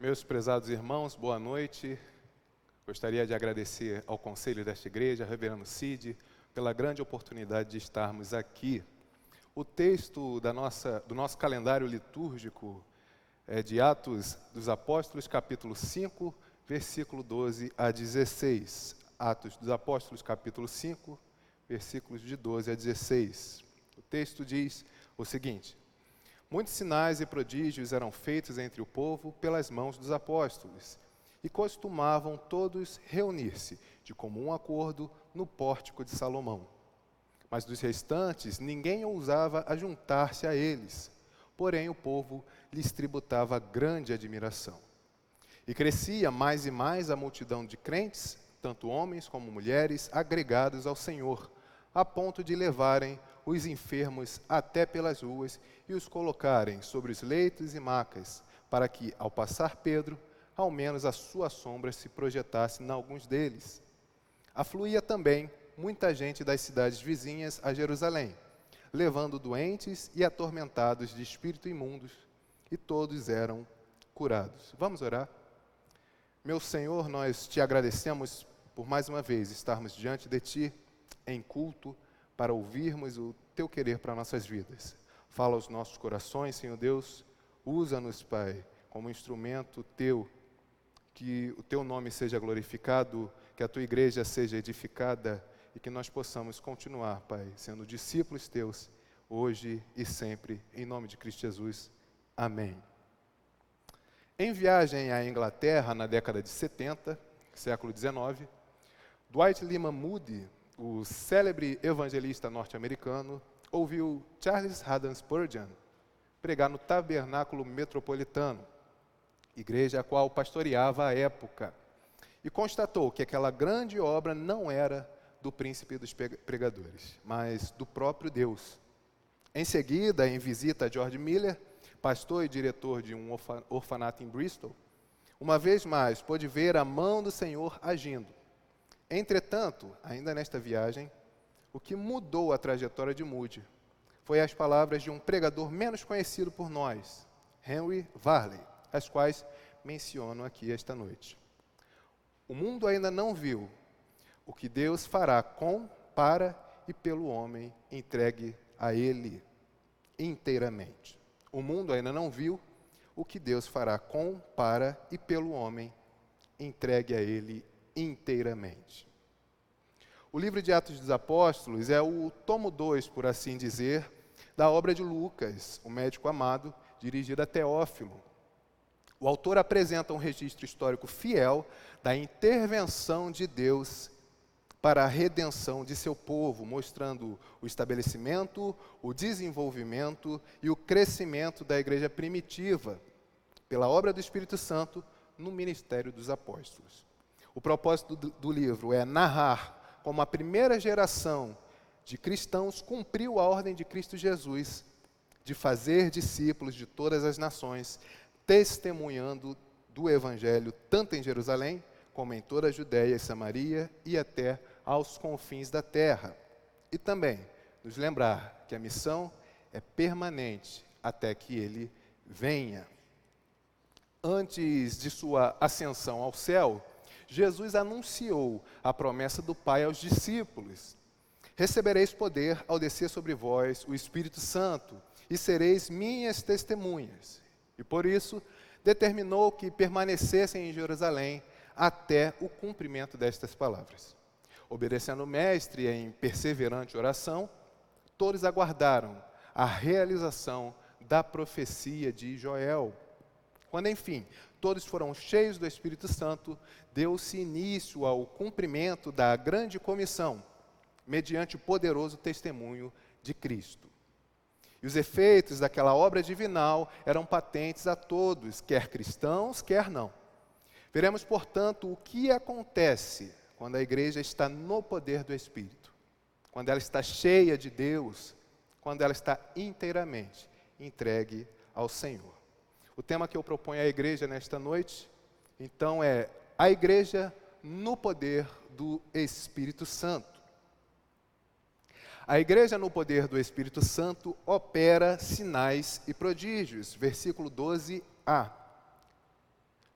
Meus prezados irmãos, boa noite. Gostaria de agradecer ao conselho desta igreja, reverendo Cid, pela grande oportunidade de estarmos aqui. O texto do nosso calendário litúrgico é de Atos dos Apóstolos, capítulo 5, versículo 12 a 16. Atos dos Apóstolos, capítulo 5, versículos de 12 a 16. O texto diz o seguinte: muitos sinais e prodígios eram feitos entre o povo pelas mãos dos apóstolos, e costumavam todos reunir-se de comum acordo no pórtico de Salomão. Mas dos restantes ninguém ousava ajuntar-se a eles, porém o povo lhes tributava grande admiração. E crescia mais e mais a multidão de crentes, tanto homens como mulheres, agregados ao Senhor, a ponto de levarem os enfermos até pelas ruas e os colocarem sobre os leitos e macas, para que, ao passar Pedro, ao menos a sua sombra se projetasse em alguns deles. Afluía também muita gente das cidades vizinhas a Jerusalém, levando doentes e atormentados de espírito imundos, e todos eram curados. Vamos orar? Meu Senhor, nós te agradecemos por mais uma vez estarmos diante de Ti, em culto, para ouvirmos o Teu querer para nossas vidas. Fala aos nossos corações, Senhor Deus, usa-nos, Pai, como instrumento Teu, que o Teu nome seja glorificado, que a Tua igreja seja edificada e que nós possamos continuar, Pai, sendo discípulos Teus, hoje e sempre, em nome de Cristo Jesus. Amém. Em viagem à Inglaterra, na década de 70, século XIX, Dwight Lyman Moody, o célebre evangelista norte-americano, ouviu Charles Haddon Spurgeon pregar no Tabernáculo Metropolitano, igreja a qual pastoreava à época, e constatou que aquela grande obra não era do príncipe dos pregadores, mas do próprio Deus. Em seguida, em visita a George Miller, pastor e diretor de um orfanato em Bristol, uma vez mais pôde ver a mão do Senhor agindo. Entretanto, ainda nesta viagem, o que mudou a trajetória de Moody foi as palavras de um pregador menos conhecido por nós, Henry Varley, as quais menciono aqui esta noite. O mundo ainda não viu o que Deus fará com, para e pelo homem entregue a Ele inteiramente. O mundo ainda não viu o que Deus fará com, para e pelo homem entregue a Ele inteiramente. O livro de Atos dos Apóstolos é o tomo 2, por assim dizer, da obra de Lucas, o médico amado, dirigida a Teófilo. O autor apresenta um registro histórico fiel da intervenção de Deus para a redenção de seu povo, mostrando o estabelecimento, o desenvolvimento e o crescimento da igreja primitiva, pela obra do Espírito Santo no ministério dos apóstolos. O propósito do livro é narrar como a primeira geração de cristãos cumpriu a ordem de Cristo Jesus de fazer discípulos de todas as nações, testemunhando do Evangelho tanto em Jerusalém, como em toda a Judéia e Samaria e até aos confins da terra. E também nos lembrar que a missão é permanente até que Ele venha. Antes de sua ascensão ao céu, Jesus anunciou a promessa do Pai aos discípulos: recebereis poder ao descer sobre vós o Espírito Santo, e sereis minhas testemunhas. E por isso, determinou que permanecessem em Jerusalém até o cumprimento destas palavras. Obedecendo o Mestre em perseverante oração, todos aguardaram a realização da profecia de Joel. Quando, enfim, todos foram cheios do Espírito Santo, deu-se início ao cumprimento da grande comissão, mediante o poderoso testemunho de Cristo. E os efeitos daquela obra divinal eram patentes a todos, quer cristãos, quer não. Veremos, portanto, o que acontece quando a igreja está no poder do Espírito, quando ela está cheia de Deus, quando ela está inteiramente entregue ao Senhor. O tema que eu proponho à igreja nesta noite, então, é a igreja no poder do Espírito Santo. A igreja no poder do Espírito Santo opera sinais e prodígios. Versículo 12a.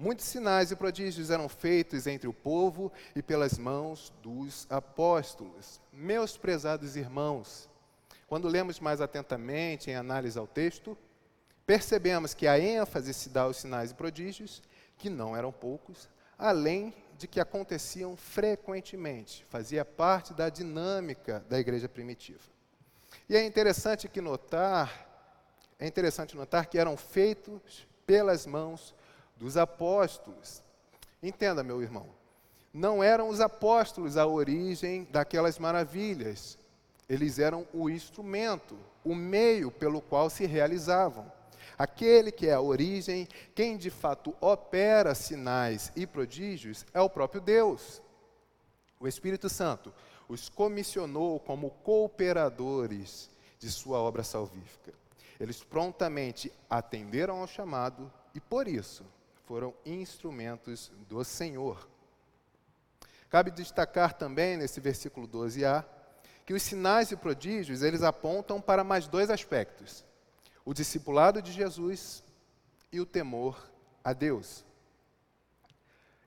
Muitos sinais e prodígios eram feitos entre o povo e pelas mãos dos apóstolos. Meus prezados irmãos, quando lemos mais atentamente em análise ao texto, percebemos que a ênfase se dá aos sinais e prodígios, que não eram poucos, além de que aconteciam frequentemente, fazia parte da dinâmica da igreja primitiva. E é interessante notar que eram feitos pelas mãos dos apóstolos. Entenda, meu irmão, não eram os apóstolos a origem daquelas maravilhas. Eles eram o instrumento, o meio pelo qual se realizavam. Aquele que é a origem, quem de fato opera sinais e prodígios, é o próprio Deus. O Espírito Santo os comissionou como cooperadores de sua obra salvífica. Eles prontamente atenderam ao chamado e, por isso, foram instrumentos do Senhor. Cabe destacar também, nesse versículo 12a, que os sinais e prodígios, eles apontam para mais dois aspectos: o discipulado de Jesus e o temor a Deus.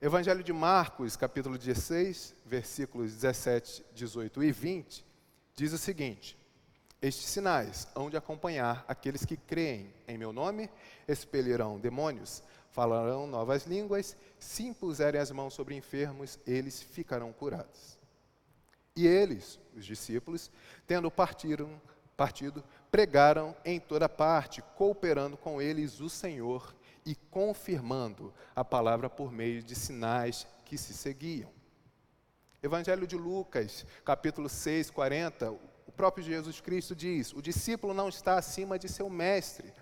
Evangelho de Marcos, capítulo 16, versículos 17, 18 e 20, diz o seguinte: estes sinais hão de acompanhar aqueles que creem em meu nome, expelirão demônios, falarão novas línguas, se impuserem as mãos sobre enfermos, eles ficarão curados. E eles, os discípulos, tendo partido, pregaram em toda parte, cooperando com eles o Senhor e confirmando a palavra por meio de sinais que se seguiam. Evangelho de Lucas, capítulo 6, 40, o próprio Jesus Cristo diz: o discípulo não está acima de seu mestre.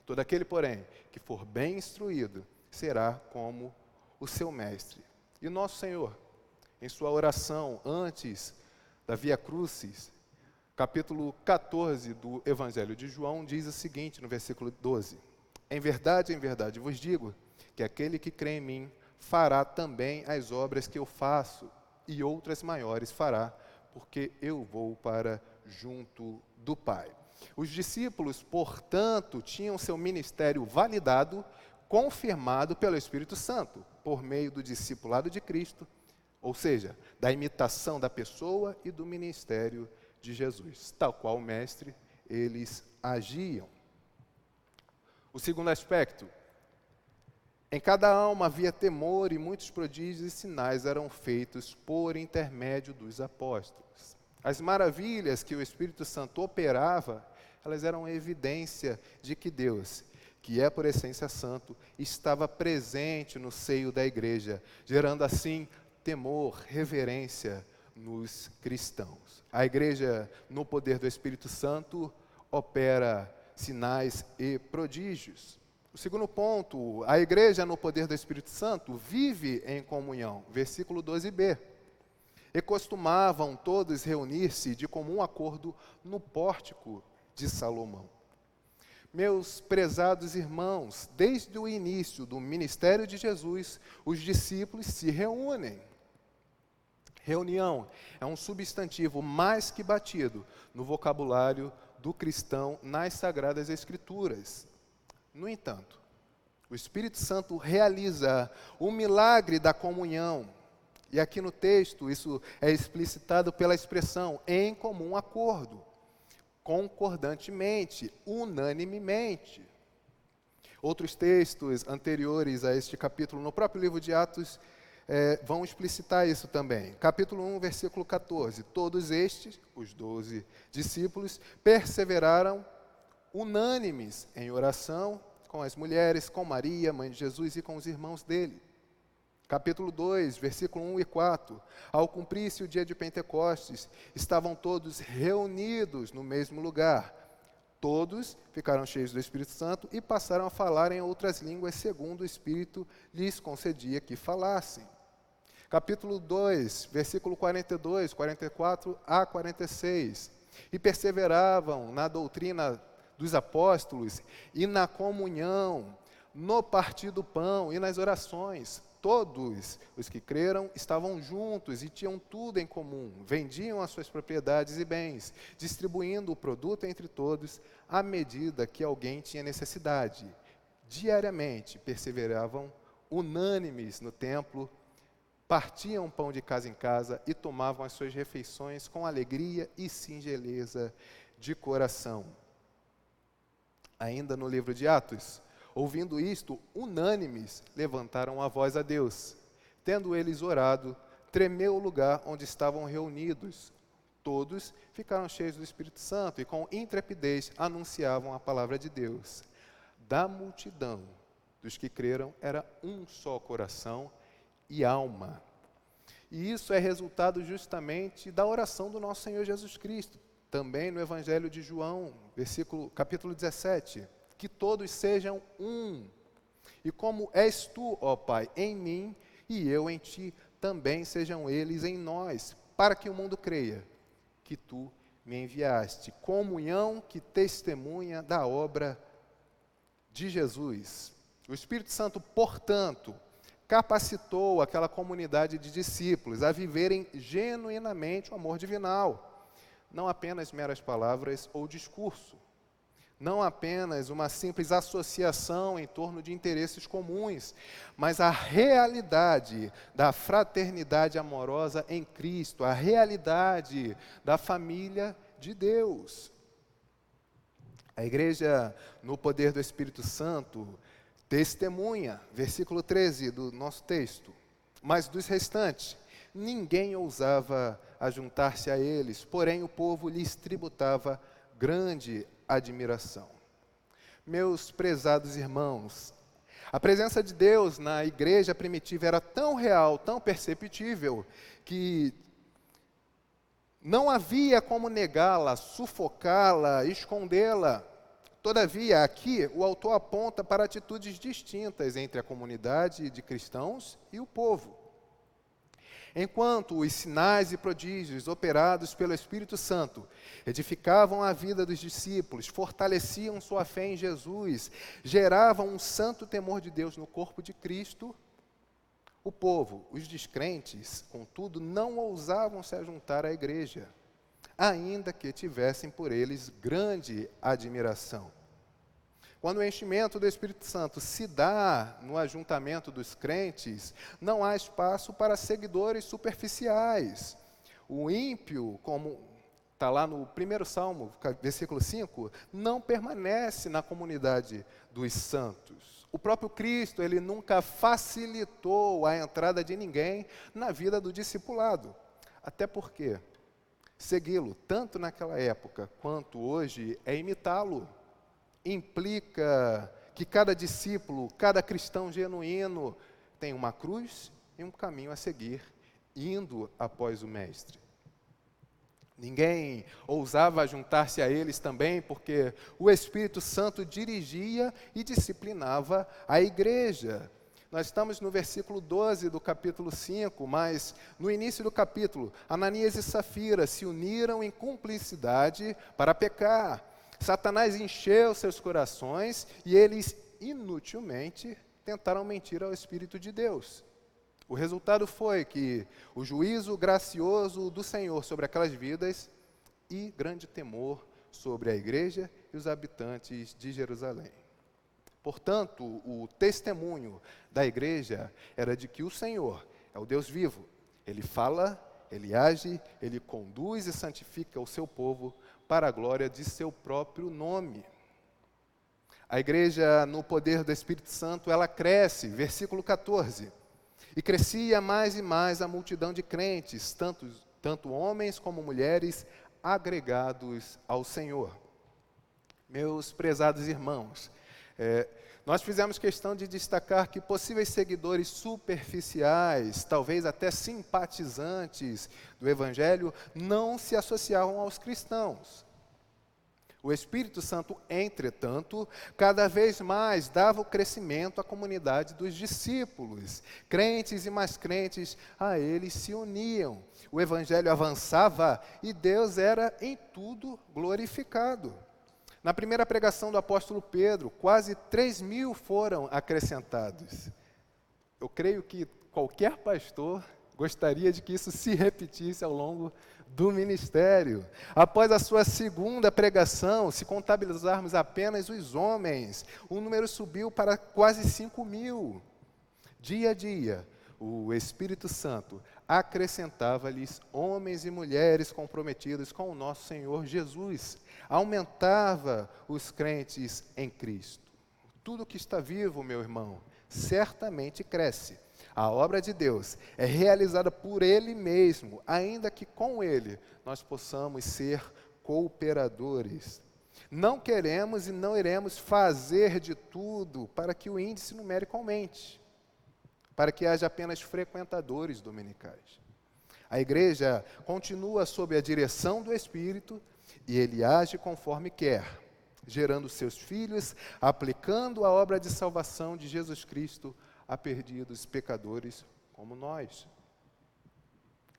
Todo aquele, porém, que for bem instruído, será como o seu mestre. E nosso Senhor, em sua oração antes da Via Crucis, capítulo 14 do Evangelho de João, diz o seguinte no versículo 12: em verdade vos digo, que aquele que crê em mim fará também as obras que eu faço, e outras maiores fará, porque eu vou para junto do Pai. Os discípulos, portanto, tinham seu ministério validado, confirmado pelo Espírito Santo, por meio do discipulado de Cristo, ou seja, da imitação da pessoa e do ministério de Jesus. Tal qual o Mestre, eles agiam. O segundo aspecto: em cada alma havia temor e muitos prodígios e sinais eram feitos por intermédio dos apóstolos. As maravilhas que o Espírito Santo operava, elas eram evidência de que Deus, que é por essência santo, estava presente no seio da igreja, gerando assim temor, reverência nos cristãos. A igreja, no poder do Espírito Santo, opera sinais e prodígios. O segundo ponto: a igreja, no poder do Espírito Santo, vive em comunhão. Versículo 12b. E costumavam todos reunir-se de comum acordo no pórtico de Salomão. Meus prezados irmãos, desde o início do ministério de Jesus, os discípulos se reúnem. Reunião é um substantivo mais que batido no vocabulário do cristão nas Sagradas Escrituras. No entanto, o Espírito Santo realiza o milagre da comunhão. E aqui no texto, isso é explicitado pela expressão em comum acordo, concordantemente, unanimemente. Outros textos anteriores a este capítulo, no próprio livro de Atos, vão explicitar isso também. Capítulo 1, versículo 14. Todos estes, os 12 discípulos, perseveraram unânimes em oração com as mulheres, com Maria, mãe de Jesus, e com os irmãos dele. Capítulo 2, versículo 1 e 4. Ao cumprir-se o dia de Pentecostes, estavam todos reunidos no mesmo lugar. Todos ficaram cheios do Espírito Santo e passaram a falar em outras línguas, segundo o Espírito lhes concedia que falassem. Capítulo 2, versículo 42, 44 a 46. E perseveravam na doutrina dos apóstolos e na comunhão, no partir do pão e nas orações. Todos os que creram estavam juntos e tinham tudo em comum. Vendiam as suas propriedades e bens, distribuindo o produto entre todos, à medida que alguém tinha necessidade. Diariamente perseveravam unânimes no templo, partiam pão de casa em casa e tomavam as suas refeições com alegria e singeleza de coração. Ainda no livro de Atos, ouvindo isto, unânimes levantaram a voz a Deus. Tendo eles orado, tremeu o lugar onde estavam reunidos. Todos ficaram cheios do Espírito Santo e com intrepidez anunciavam a palavra de Deus. Da multidão dos que creram era um só coração e alma. E isso é resultado justamente da oração do nosso Senhor Jesus Cristo. Também no Evangelho de João, capítulo 17, que todos sejam um. E como és tu, ó Pai, em mim e eu em ti, também sejam eles em nós, para que o mundo creia que tu me enviaste. Comunhão que testemunha da obra de Jesus. O Espírito Santo, portanto, capacitou aquela comunidade de discípulos a viverem genuinamente o amor divinal. Não apenas meras palavras ou discurso. Não apenas uma simples associação em torno de interesses comuns, mas a realidade da fraternidade amorosa em Cristo, a realidade da família de Deus. A igreja, no poder do Espírito Santo, testemunha, versículo 13 do nosso texto, mas dos restantes, ninguém ousava ajuntar-se a eles, porém o povo lhes tributava grande admiração. Meus prezados irmãos, a presença de Deus na igreja primitiva era tão real, tão perceptível, que não havia como negá-la, sufocá-la, escondê-la. Todavia, aqui o autor aponta para atitudes distintas entre a comunidade de cristãos e o povo. Enquanto os sinais e prodígios operados pelo Espírito Santo edificavam a vida dos discípulos, fortaleciam sua fé em Jesus, geravam um santo temor de Deus no corpo de Cristo, o povo, os descrentes, contudo, não ousavam se ajuntar à igreja, ainda que tivessem por eles grande admiração. Quando o enchimento do Espírito Santo se dá no ajuntamento dos crentes, não há espaço para seguidores superficiais. O ímpio, como está lá no primeiro Salmo, versículo 5, não permanece na comunidade dos santos. O próprio Cristo, ele nunca facilitou a entrada de ninguém na vida do discipulado. Até porque segui-lo, tanto naquela época quanto hoje, é imitá-lo. Implica que cada discípulo, cada cristão genuíno tem uma cruz e um caminho a seguir, indo após o Mestre. Ninguém ousava juntar-se a eles também, porque o Espírito Santo dirigia e disciplinava a igreja. Nós estamos no versículo 12 do capítulo 5, mas no início do capítulo, Ananias e Safira se uniram em cumplicidade para pecar. Satanás encheu seus corações e eles inutilmente tentaram mentir ao Espírito de Deus. O resultado foi que o juízo gracioso do Senhor sobre aquelas vidas e grande temor sobre a igreja e os habitantes de Jerusalém. Portanto, o testemunho da igreja era de que o Senhor é o Deus vivo. Ele fala, ele age, ele conduz e santifica o seu povo para a glória de seu próprio nome. A igreja, no poder do Espírito Santo, ela cresce, versículo 14. E crescia mais e mais a multidão de crentes, tanto homens como mulheres, agregados ao Senhor. Meus prezados irmãos, nós fizemos questão de destacar que possíveis seguidores superficiais, talvez até simpatizantes do Evangelho, não se associavam aos cristãos. O Espírito Santo, entretanto, cada vez mais dava o crescimento à comunidade dos discípulos. Crentes e mais crentes a eles se uniam. O Evangelho avançava e Deus era em tudo glorificado. Na primeira pregação do apóstolo Pedro, quase 3.000 foram acrescentados. Eu creio que qualquer pastor gostaria de que isso se repetisse ao longo do ministério. Após a sua segunda pregação, se contabilizarmos apenas os homens, o número subiu para quase 5.000. Dia a dia, o Espírito Santo acrescentava-lhes homens e mulheres comprometidos com o nosso Senhor Jesus. Aumentava os crentes em Cristo. Tudo que está vivo, meu irmão, certamente cresce. A obra de Deus é realizada por Ele mesmo, ainda que com Ele nós possamos ser cooperadores. Não queremos e não iremos fazer de tudo para que o índice numérico aumente, para que haja apenas frequentadores dominicais. A igreja continua sob a direção do Espírito e Ele age conforme quer, gerando seus filhos, aplicando a obra de salvação de Jesus Cristo a perdidos pecadores como nós.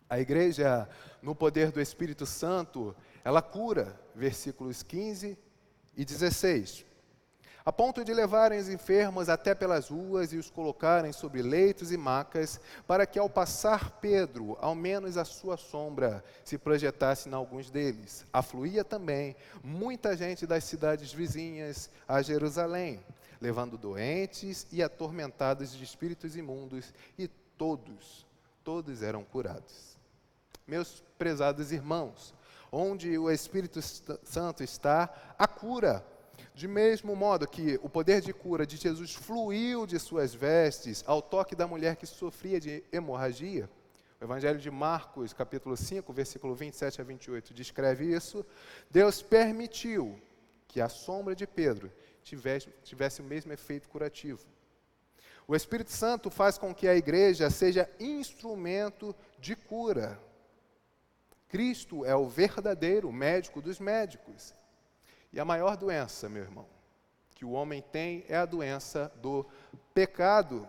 A igreja, no poder do Espírito Santo, ela cura, versículos 15 e 16, a ponto de levarem os enfermos até pelas ruas e os colocarem sobre leitos e macas, para que ao passar Pedro, ao menos a sua sombra se projetasse em alguns deles. Afluía também muita gente das cidades vizinhas a Jerusalém, levando doentes e atormentados de espíritos imundos, e todos eram curados. Meus prezados irmãos, onde o Espírito Santo está, a cura. De mesmo modo que o poder de cura de Jesus fluiu de suas vestes ao toque da mulher que sofria de hemorragia, o Evangelho de Marcos, capítulo 5, versículo 27 a 28, descreve isso. Deus permitiu que a sombra de Pedro tivesse o mesmo efeito curativo. O Espírito Santo faz com que a igreja seja instrumento de cura. Cristo é o verdadeiro médico dos médicos. E a maior doença, meu irmão, que o homem tem é a doença do pecado.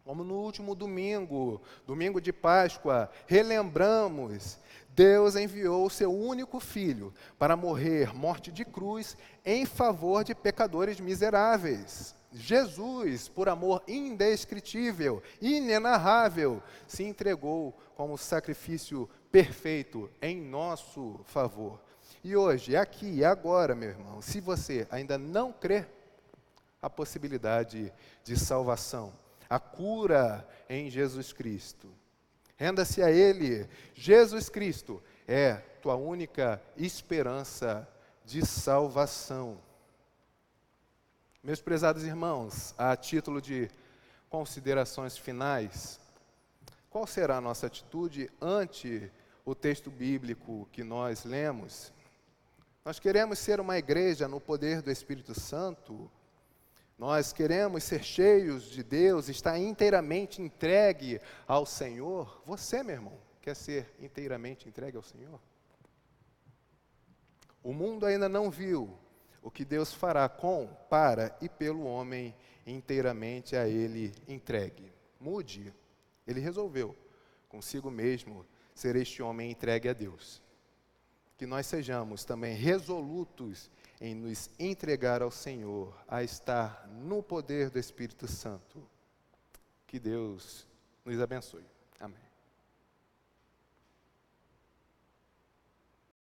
Como no último domingo de Páscoa, relembramos, Deus enviou o seu único filho para morrer morte de cruz em favor de pecadores miseráveis. Jesus, por amor indescritível, inenarrável, se entregou como sacrifício perfeito em nosso favor. E hoje, aqui e agora, meu irmão, se você ainda não crê, a possibilidade de salvação, a cura em Jesus Cristo. Renda-se a Ele. Jesus Cristo é tua única esperança de salvação. Meus prezados irmãos, a título de considerações finais, qual será a nossa atitude ante o texto bíblico que nós lemos? Nós queremos ser uma igreja no poder do Espírito Santo? Nós queremos ser cheios de Deus, estar inteiramente entregue ao Senhor? Você, meu irmão, quer ser inteiramente entregue ao Senhor? O mundo ainda não viu o que Deus fará com, para e pelo homem inteiramente a Ele entregue. Mude. Ele resolveu consigo mesmo ser este homem entregue a Deus. Que nós sejamos também resolutos em nos entregar ao Senhor, a estar no poder do Espírito Santo. Que Deus nos abençoe. Amém.